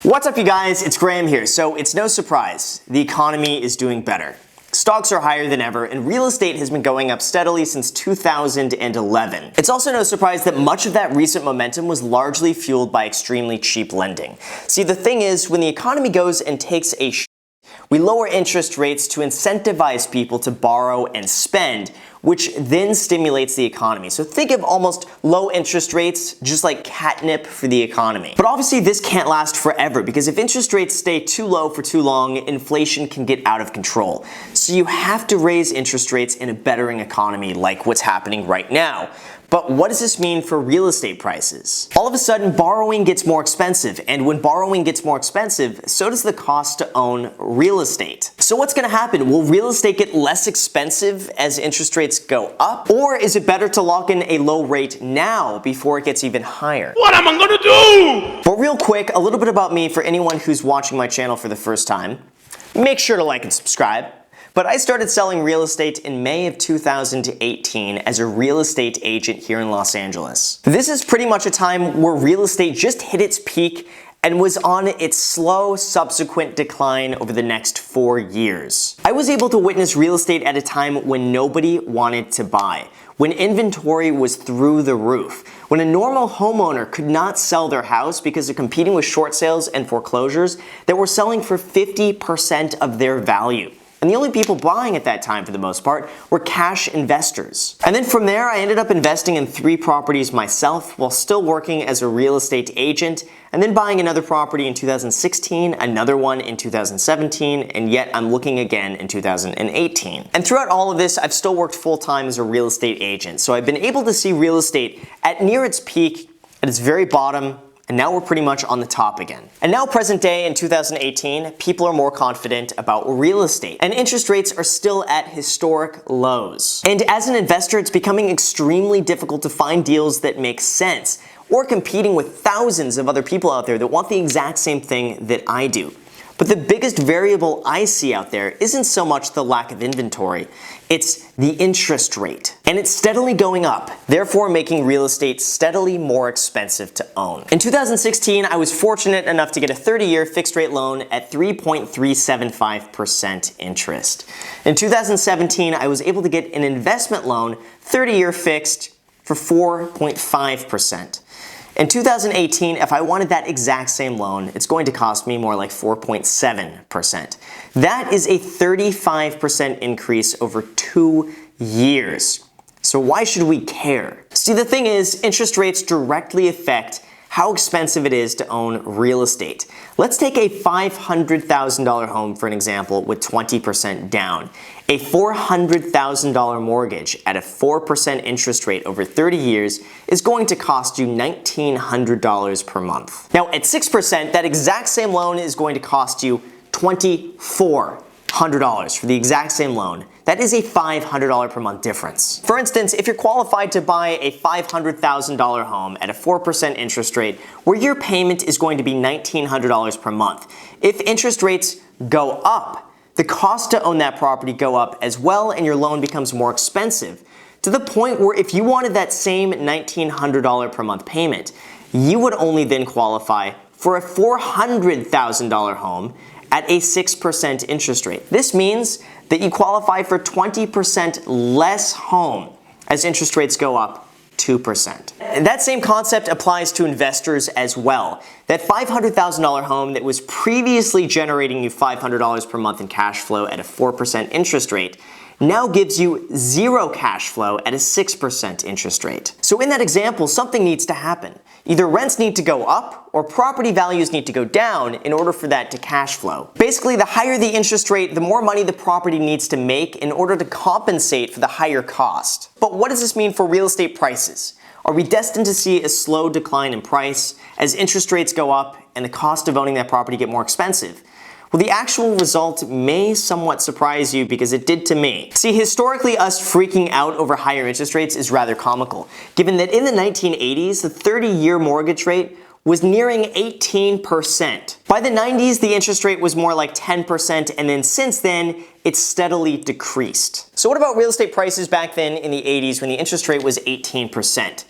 What's up, you guys? It's Graham here. So it's no surprise, the economy is doing better. Stocks are higher than ever, and real estate has been going up steadily since 2011. It's also no surprise that much of that recent momentum was largely fueled by extremely cheap lending. See, the thing is, when the economy goes and takes a we lower interest rates to incentivize people to borrow and spend, which then stimulates the economy. So think of almost low interest rates just like catnip for the economy. But obviously this can't last forever, because if interest rates stay too low for too long, inflation can get out of control. So you have to raise interest rates in a bettering economy like what's happening right now. But what does this mean for real estate prices? All of a sudden, borrowing gets more expensive, and when borrowing gets more expensive, so does the cost to own real estate. So what's gonna happen? Will real estate get less expensive as interest rates go up? Or is it better to lock in a low rate now before it gets even higher? What am I gonna do? But real quick, a little bit about me for anyone who's watching my channel for the first time. Make sure to like and subscribe. But I started selling real estate in May of 2018 as a real estate agent here in Los Angeles. This is pretty much a time where real estate just hit its peak and was on its slow subsequent decline over the next 4 years. I was able to witness real estate at a time when nobody wanted to buy, when inventory was through the roof, when a normal homeowner could not sell their house because they're competing with short sales and foreclosures that were selling for 50% of their value. And the only people buying at that time, for the most part, were cash investors. And then from there, I ended up investing in 3 properties myself while still working as a real estate agent, and then buying another property in 2016, another one in 2017, and yet I'm looking again in 2018. And throughout all of this, I've still worked full-time as a real estate agent, so I've been able to see real estate at near its peak, at its very bottom, and now we're pretty much on the top again. And now present day in 2018, people are more confident about real estate, and interest rates are still at historic lows. And as an investor, it's becoming extremely difficult to find deals that make sense, or competing with thousands of other people out there that want the exact same thing that I do. But the biggest variable I see out there isn't so much the lack of inventory, it's the interest rate. And it's steadily going up, therefore making real estate steadily more expensive to own. In 2016, I was fortunate enough to get a 30-year fixed rate loan at 3.375% interest. In 2017, I was able to get an investment loan, 30-year fixed, for 4.5%. In 2018, if I wanted that exact same loan, it's going to cost me more like 4.7%. That is a 35% increase over 2 years. So why should we care? See, the thing is, interest rates directly affect how expensive it is to own real estate. Let's take a $500,000 home for an example with 20% down. A $400,000 mortgage at a 4% interest rate over 30 years is going to cost you $1,900 per month. Now at 6%, that exact same loan is going to cost you $2,400 for the exact same loan. That is a $500 per month difference. For instance, if you're qualified to buy a $500,000 home at a 4% interest rate, where your payment is going to be $1,900 per month, if interest rates go up, the cost to own that property go up as well, and your loan becomes more expensive, to the point where if you wanted that same $1,900 per month payment, you would only then qualify for a $400,000 home at a 6% interest rate. This means that you qualify for 20% less home as interest rates go up 2%. And that same concept applies to investors as well. That $500,000 home that was previously generating you $500 per month in cash flow at a 4% interest rate now gives you 0 cash flow at a 6% interest rate. So in that example, something needs to happen. Either rents need to go up or property values need to go down in order for that to cash flow. Basically, the higher the interest rate, the more money the property needs to make in order to compensate for the higher cost. But what does this mean for real estate prices? Are we destined to see a slow decline in price as interest rates go up and the cost of owning that property get more expensive? Well, the actual result may somewhat surprise you, because it did to me. See, historically, us freaking out over higher interest rates is rather comical, given that in the 1980s, the 30-year mortgage rate was nearing 18%. By the 90s, the interest rate was more like 10%, and then since then, it's steadily decreased. So what about real estate prices back then in the 80s when the interest rate was 18%?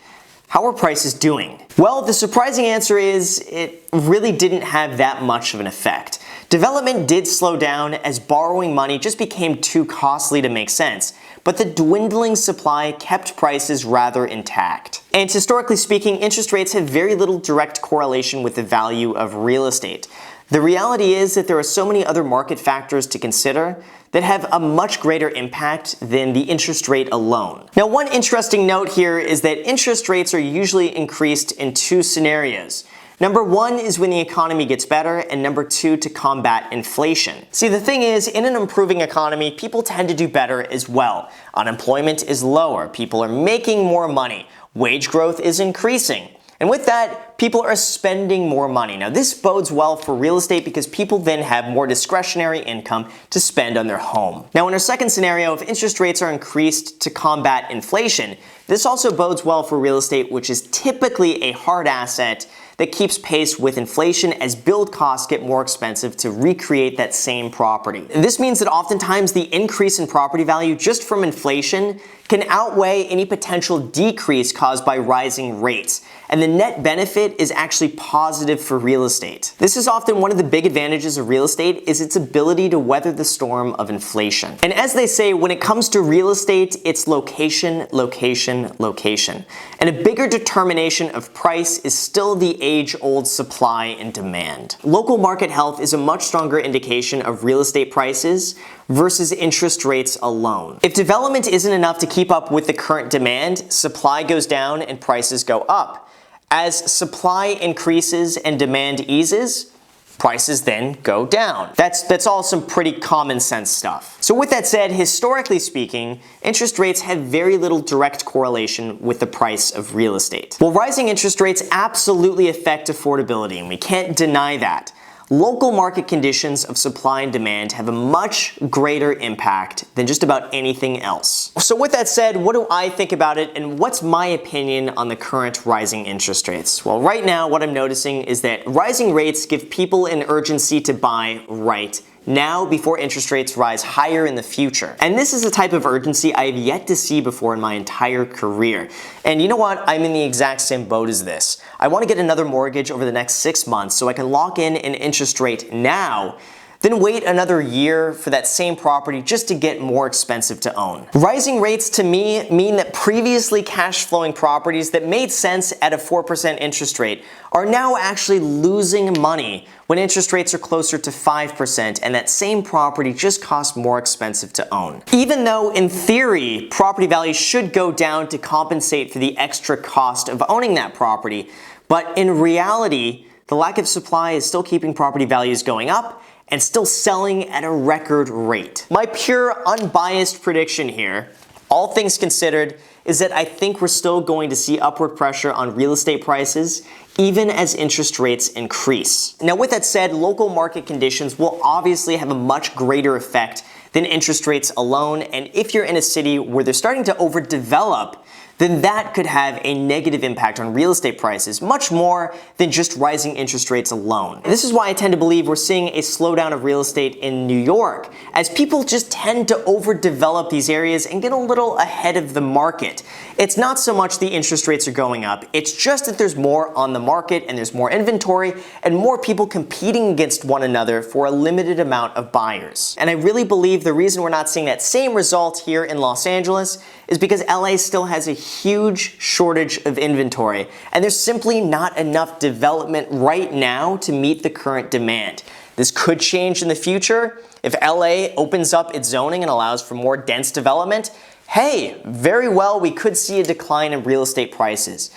How are prices doing? Well, the surprising answer is it really didn't have that much of an effect. Development did slow down as borrowing money just became too costly to make sense, but the dwindling supply kept prices rather intact. And historically speaking, interest rates have very little direct correlation with the value of real estate. The reality is that there are so many other market factors to consider that have a much greater impact than the interest rate alone. Now, one interesting note here is that interest rates are usually increased in two scenarios. Number one is when the economy gets better, and number two, to combat inflation. See, the thing is, in an improving economy, people tend to do better as well. Unemployment is lower, people are making more money, wage growth is increasing. And with that, people are spending more money. Now, this bodes well for real estate because people then have more discretionary income to spend on their home. Now, in our second scenario, if interest rates are increased to combat inflation, this also bodes well for real estate, which is typically a hard asset that keeps pace with inflation as build costs get more expensive to recreate that same property. This means that oftentimes the increase in property value just from inflation can outweigh any potential decrease caused by rising rates, and the net benefit is actually positive for real estate. This is often one of the big advantages of real estate is its ability to weather the storm of inflation. And as they say, when it comes to real estate, it's location, location, location. And a bigger determination of price is still the age-old supply and demand. Local market health is a much stronger indication of real estate prices versus interest rates alone. If development isn't enough to keep up with the current demand, supply goes down and prices go up. As supply increases and demand eases, prices then go down. That's all some pretty common sense stuff. So with that said, historically speaking, interest rates have very little direct correlation with the price of real estate. Well, rising interest rates absolutely affect affordability, and we can't deny that. Local market conditions of supply and demand have a much greater impact than just about anything else. So with that said, what do I think about it, and what's my opinion on the current rising interest rates? Well, right now what I'm noticing is that rising rates give people an urgency to buy right now before interest rates rise higher in the future. And this is a type of urgency I have yet to see before in my entire career. And you know what? I'm in the exact same boat as this. I want to get another mortgage over the next 6 months so I can lock in an interest rate now, then wait another year for that same property just to get more expensive to own. Rising rates to me mean that previously cash flowing properties that made sense at a 4% interest rate are now actually losing money when interest rates are closer to 5% and that same property just costs more expensive to own. Even though in theory, property values should go down to compensate for the extra cost of owning that property, but in reality, the lack of supply is still keeping property values going up and still selling at a record rate. My pure unbiased prediction here, all things considered, is that I think we're still going to see upward pressure on real estate prices even as interest rates increase. Now with that said, local market conditions will obviously have a much greater effect than interest rates alone, and if you're in a city where they're starting to overdevelop, then that could have a negative impact on real estate prices, much more than just rising interest rates alone. And this is why I tend to believe we're seeing a slowdown of real estate in New York, as people just tend to overdevelop these areas and get a little ahead of the market. It's not so much the interest rates are going up, it's just that there's more on the market and there's more inventory and more people competing against one another for a limited amount of buyers. And I really believe the reason we're not seeing that same result here in Los Angeles is because LA still has a huge shortage of inventory, and there's simply not enough development right now to meet the current demand. This could change in the future. If LA opens up its zoning and allows for more dense development, hey, very well we could see a decline in real estate prices.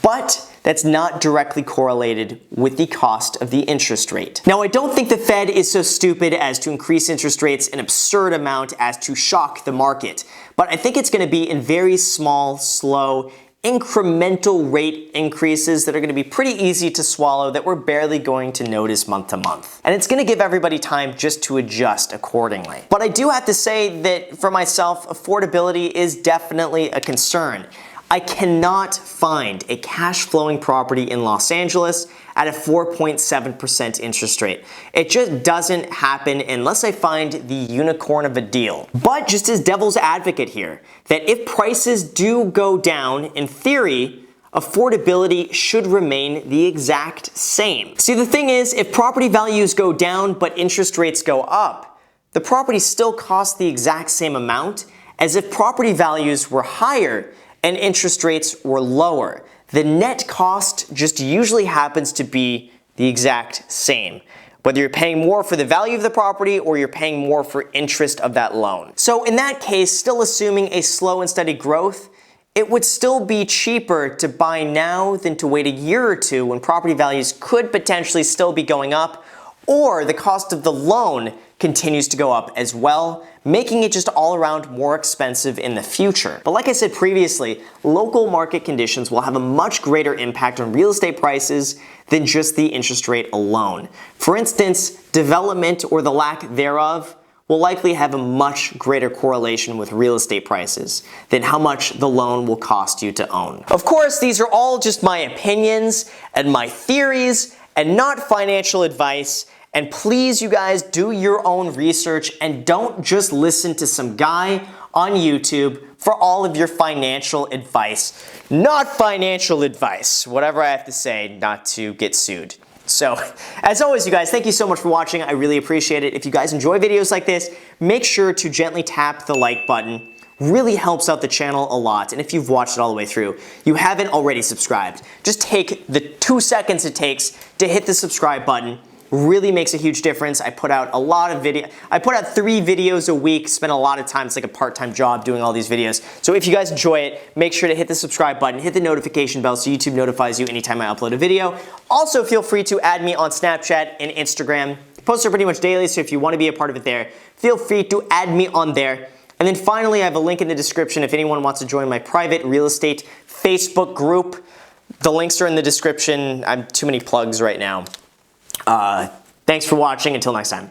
But that's not directly correlated with the cost of the interest rate. Now, I don't think the Fed is so stupid as to increase interest rates an absurd amount as to shock the market, but I think it's going to be in very small, slow, incremental rate increases that are going to be pretty easy to swallow that we're barely going to notice month to month. And it's going to give everybody time just to adjust accordingly. But I do have to say that for myself, affordability is definitely a concern. I cannot find a cash flowing property in Los Angeles at a 4.7% interest rate. It just doesn't happen unless I find the unicorn of a deal. But just as devil's advocate here, that if prices do go down, in theory, affordability should remain the exact same. See, the thing is, if property values go down but interest rates go up, the property still costs the exact same amount as if property values were higher and interest rates were lower. The net cost just usually happens to be the exact same, whether you're paying more for the value of the property or you're paying more for interest of that loan. So in that case, still assuming a slow and steady growth, it would still be cheaper to buy now than to wait a year or two when property values could potentially still be going up, or the cost of the loan continues to go up as well, making it just all around more expensive in the future. But like I said previously, local market conditions will have a much greater impact on real estate prices than just the interest rate alone. For instance, development or the lack thereof will likely have a much greater correlation with real estate prices than how much the loan will cost you to own. Of course, these are all just my opinions and my theories and not financial advice. And please, you guys, do your own research and don't just listen to some guy on YouTube for all of your financial advice. Not financial advice, whatever I have to say not to get sued. So, as always, you guys, thank you so much for watching. I really appreciate it. If you guys enjoy videos like this, make sure to gently tap the like button. Really helps out the channel a lot. And if you've watched it all the way through, you haven't already subscribed, just take the 2 seconds it takes to hit the subscribe button. Really makes a huge difference. I put out a lot of I put out 3 videos a week, spend a lot of time, it's like a part-time job doing all these videos. So if you guys enjoy it, make sure to hit the subscribe button, hit the notification bell so YouTube notifies you anytime I upload a video. Also, feel free to add me on Snapchat and Instagram. I post there pretty much daily, so if you want to be a part of it there, feel free to add me on there. And then finally, I have a link in the description if anyone wants to join my private real estate Facebook group. The links are in the description. I'm too many plugs right now. Thanks for watching. Until next time.